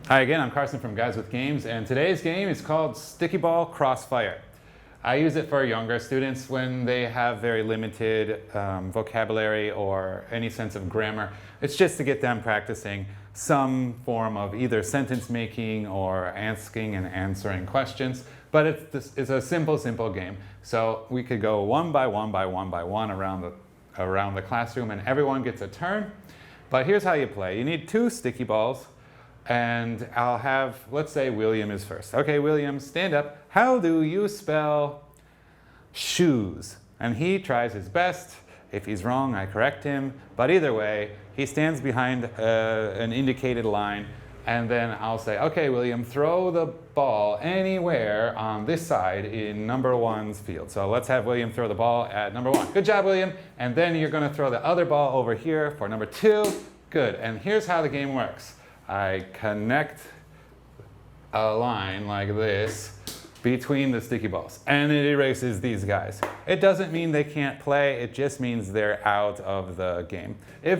Hi again, I'm Carson from Guys with Games, and today's game is called Stickyball Crossfire. I use it for younger students when they have very limited vocabulary or any sense of grammar. It's just to get them practicing some form of either sentence making or asking and answering questions. But it's a simple game. So we could go one by one around the classroom, and everyone gets a turn. But here's how you play. You need 2 sticky balls. And I'll have, let's say William is first. Okay, William, stand up. How do you spell shoes? And he tries his best. If he's wrong, I correct him. But either way, he stands behind an indicated line. And then I'll say, okay, William, throw the ball anywhere on this side in number 1's field. So let's have William throw the ball at number 1. Good job, William. And then you're going to throw the other ball over here for number 2. Good. And here's how the game works. I connect a line like this between the sticky balls, and it erases these guys. It doesn't mean they can't play, it just means they're out of the game. If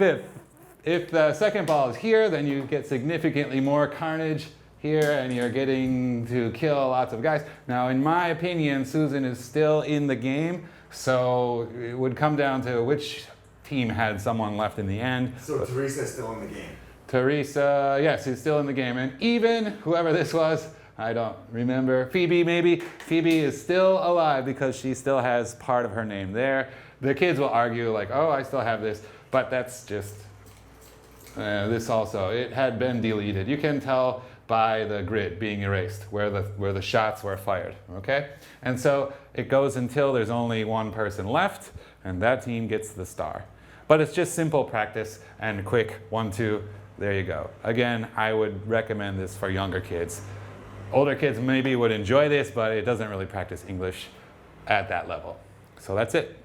the second ball is here, then you get significantly more carnage here, and you're getting to kill lots of guys. Now, in my opinion, Susan is still in the game, so it would come down to which team had someone left in the end. So Teresa's still in the game. Teresa, yes, he's still in the game. And even, whoever this was, I don't remember, Phoebe maybe, Phoebe is still alive because she still has part of her name there. The kids will argue like, oh, I still have this, but that's just, this also, it had been deleted. You can tell by the grid being erased where the shots were fired, okay? And so it goes until there's only one person left, and that team gets the star. But it's just simple practice and quick 1, 2, there you go. Again, I would recommend this for younger kids. Older kids maybe would enjoy this, but it doesn't really practice English at that level. So that's it.